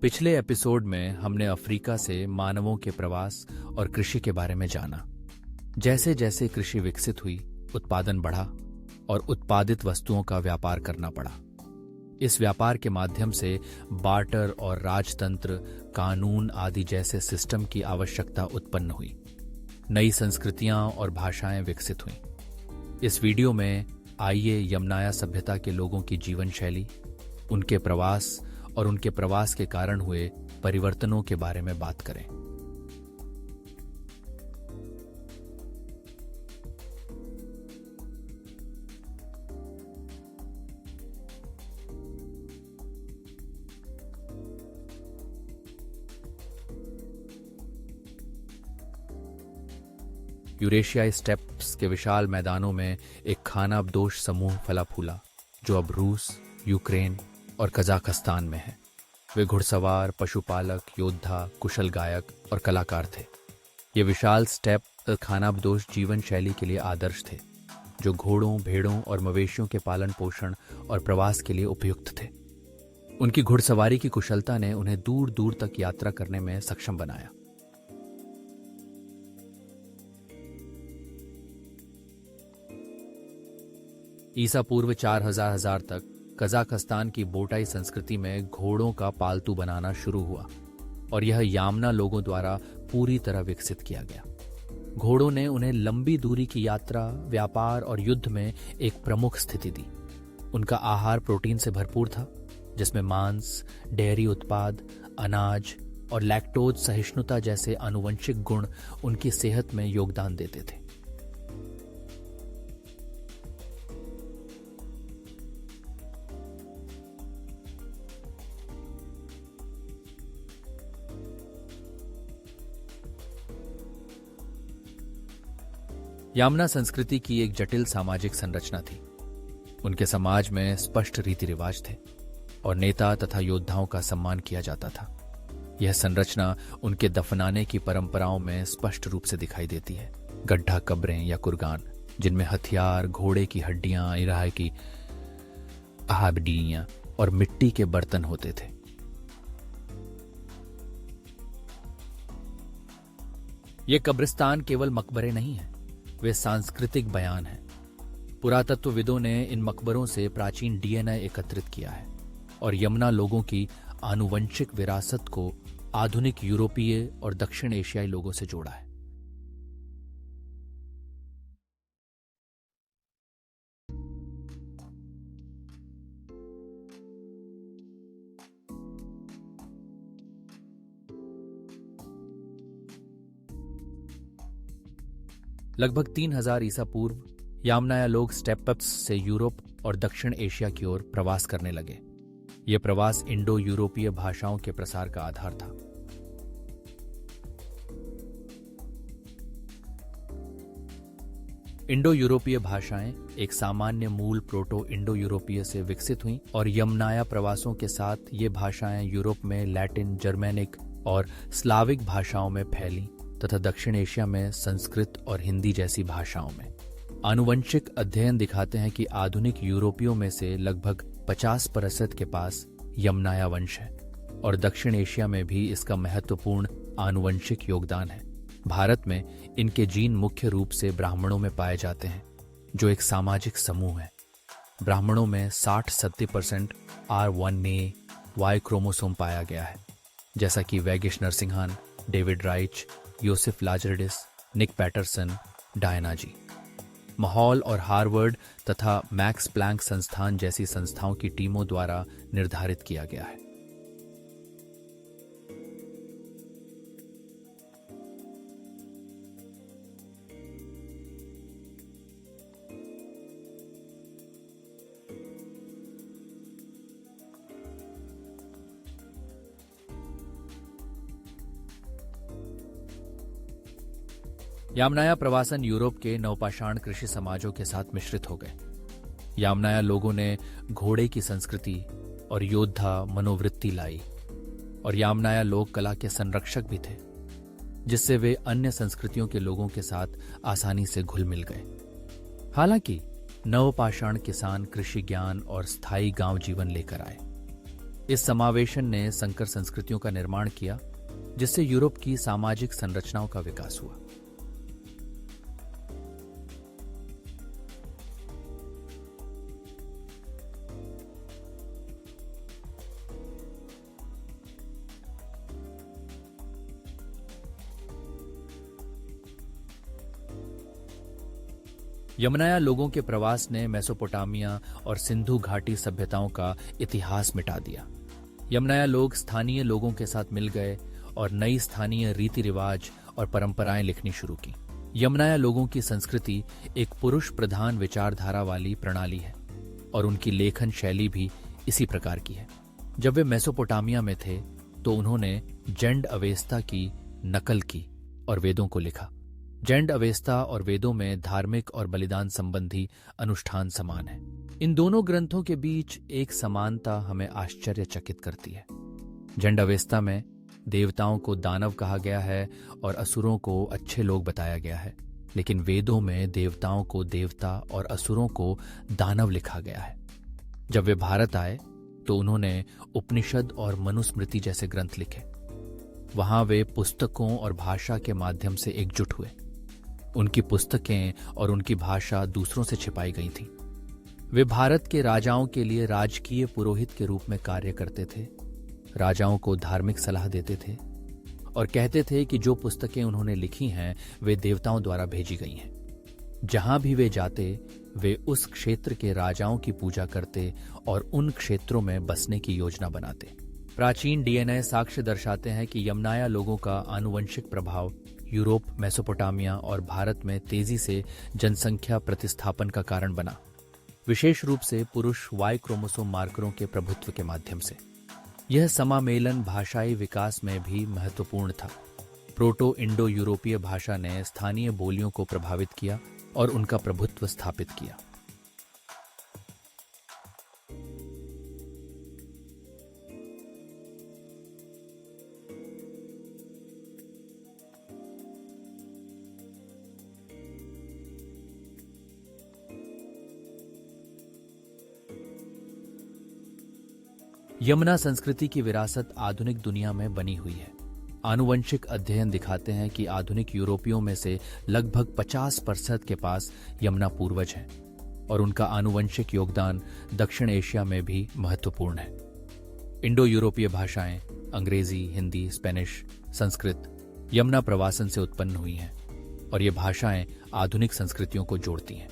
पिछले एपिसोड में हमने अफ्रीका से मानवों के प्रवास और कृषि के बारे में जाना। जैसे जैसे कृषि विकसित हुई, उत्पादन बढ़ा और उत्पादित वस्तुओं का व्यापार करना पड़ा। इस व्यापार के माध्यम से बार्टर और राजतंत्र, कानून आदि जैसे सिस्टम की आवश्यकता उत्पन्न हुई। नई संस्कृतियां और भाषाएं विकसित हुईं। इस वीडियो में आइए यमनाया सभ्यता के लोगों की जीवन शैली, उनके प्रवास और उनके प्रवास के कारण हुए परिवर्तनों के बारे में बात करें। यूरेशियाई स्टेप्स के विशाल मैदानों में एक खानाबदोश समूह फला फूला, जो अब रूस, यूक्रेन और कजाकिस्तान में है। वे घुड़सवार, पशुपालक, योद्धा, कुशल गायक और कलाकार थे। ये विशाल स्टेप खानाबदोश जीवन शैली के लिए आदर्श थे, जो घोड़ों, भेड़ों और मवेशियों के पालन पोषण और प्रवास के लिए उपयुक्त थे। उनकी घुड़सवारी की कुशलता ने उन्हें दूर दूर तक यात्रा करने में सक्षम बनाया। ईसा पूर्व 4000 तक कजाकिस्तान की बोटाई संस्कृति में घोड़ों का पालतू बनाना शुरू हुआ और यह यामना लोगों द्वारा पूरी तरह विकसित किया गया। घोड़ों ने उन्हें लंबी दूरी की यात्रा, व्यापार और युद्ध में एक प्रमुख स्थिति दी। उनका आहार प्रोटीन से भरपूर था, जिसमें मांस, डेयरी उत्पाद, अनाज और लैक्टोज सहिष्णुता जैसे आनुवंशिक गुण उनकी सेहत में योगदान देते थे। यामना संस्कृति की एक जटिल सामाजिक संरचना थी। उनके समाज में स्पष्ट रीति रिवाज थे और नेता तथा योद्धाओं का सम्मान किया जाता था। यह संरचना उनके दफनाने की परंपराओं में स्पष्ट रूप से दिखाई देती है। गड्ढा कब्रें या कुर्गान, जिनमें हथियार, घोड़े की हड्डियां, इराह की आहबडियां और मिट्टी के बर्तन होते थे। ये कब्रिस्तान केवल मकबरे नहीं हैं, वे सांस्कृतिक बयान हैं। पुरातत्वविदों ने इन मकबरों से प्राचीन डीएनए एकत्रित किया है और यमना लोगों की आनुवंशिक विरासत को आधुनिक यूरोपीय और दक्षिण एशियाई लोगों से जोड़ा है। लगभग 3000 ईसा पूर्व यामनाया लोग स्टेप्स से यूरोप और दक्षिण एशिया की ओर प्रवास करने लगे। यह प्रवास इंडो यूरोपीय भाषाओं के प्रसार का आधार था। इंडो यूरोपीय भाषाएं एक सामान्य मूल प्रोटो इंडो यूरोपीय से विकसित हुईं और यमनाया प्रवासों के साथ ये भाषाएं यूरोप में लैटिन, जर्मेनिक और स्लाविक भाषाओं में फैलीं तथा दक्षिण एशिया में संस्कृत और हिंदी जैसी भाषाओं में। आनुवंशिक अध्ययन दिखाते हैं कि आधुनिक यूरोपियों में से लगभग 50% के पास यमनाया वंश है और दक्षिण एशिया में भी इसका महत्वपूर्ण आनुवंशिक योगदान है। भारत में इनके जीन मुख्य रूप से ब्राह्मणों में पाए जाते हैं, जो एक सामाजिक समूह है। ब्राह्मणों में 60-70% R1A Y क्रोमोसोम पाया गया है, जैसा कि वैगिश नरसिंहान, डेविड राइच, योसेफ लाजरडिस, निक पैटरसन, डायना जी। माहौल और हार्वर्ड तथा मैक्स प्लैंक संस्थान जैसी संस्थाओं की टीमों द्वारा निर्धारित किया गया है। यामनाया प्रवासन यूरोप के नवपाषाण कृषि समाजों के साथ मिश्रित हो गए। यामनाया लोगों ने घोड़े की संस्कृति और योद्धा मनोवृत्ति लाई और यामनाया लोक कला के संरक्षक भी थे, जिससे वे अन्य संस्कृतियों के लोगों के साथ आसानी से घुल मिल गए। हालांकि नवपाषाण किसान कृषि ज्ञान और स्थायी गांव जीवन लेकर आए। इस समावेशन ने संकर संस्कृतियों का निर्माण किया, जिससे यूरोप की सामाजिक संरचनाओं का विकास हुआ। यमनाया लोगों के प्रवास ने मेसोपोटामिया और सिंधु घाटी सभ्यताओं का इतिहास मिटा दिया। यमनाया लोग स्थानीय लोगों के साथ मिल गए और नई स्थानीय रीति रिवाज और परंपराएं लिखनी शुरू की। यमनाया लोगों की संस्कृति एक पुरुष प्रधान विचारधारा वाली प्रणाली है और उनकी लेखन शैली भी इसी प्रकार की है। जब वे मेसोपोटामिया में थे तो उन्होंने जेंड अवेस्ता की नकल की और वेदों को लिखा। जेंड अवेस्ता और वेदों में धार्मिक और बलिदान संबंधी अनुष्ठान समान है। इन दोनों ग्रंथों के बीच एक समानता हमें आश्चर्यचकित करती है। जेंड अवेस्ता में देवताओं को दानव कहा गया है और असुरों को अच्छे लोग बताया गया है, लेकिन वेदों में देवताओं को देवता और असुरों को दानव लिखा गया है। जब वे भारत आए तो उन्होंने उपनिषद और मनुस्मृति जैसे ग्रंथ लिखे। वहां वे पुस्तकों और भाषा के माध्यम से एकजुट हुए। उनकी पुस्तकें और उनकी भाषा दूसरों से छिपाई गई थी। वे भारत के राजाओं के लिए राजकीय पुरोहित के रूप में कार्य करते थे, राजाओं को धार्मिक सलाह देते थे और कहते थे कि जो पुस्तकें उन्होंने लिखी हैं वे देवताओं द्वारा भेजी गई हैं। जहां भी वे जाते वे उस क्षेत्र के राजाओं की पूजा करते और उन क्षेत्रों में बसने की योजना बनाते। प्राचीन डीएनए साक्ष्य दर्शाते हैं कि यमनाया लोगों का आनुवंशिक प्रभाव यूरोप, मेसोपोटामिया और भारत में तेजी से जनसंख्या प्रतिस्थापन का कारण बना, विशेष रूप से पुरुष वाई क्रोमोसोम मार्करों के प्रभुत्व के माध्यम से। यह समामेलन भाषाई विकास में भी महत्वपूर्ण था। प्रोटो इंडो यूरोपीय भाषा ने स्थानीय बोलियों को प्रभावित किया और उनका प्रभुत्व स्थापित किया। यमना संस्कृति की विरासत आधुनिक दुनिया में बनी हुई है। आनुवंशिक अध्ययन दिखाते हैं कि आधुनिक यूरोपियों में से लगभग 50% के पास यमना पूर्वज हैं और उनका आनुवंशिक योगदान दक्षिण एशिया में भी महत्वपूर्ण है। इंडो यूरोपीय भाषाएं अंग्रेजी, हिंदी, स्पेनिश, संस्कृत यमना प्रवासन से उत्पन्न हुई हैं और ये भाषाएं आधुनिक संस्कृतियों को जोड़ती हैं।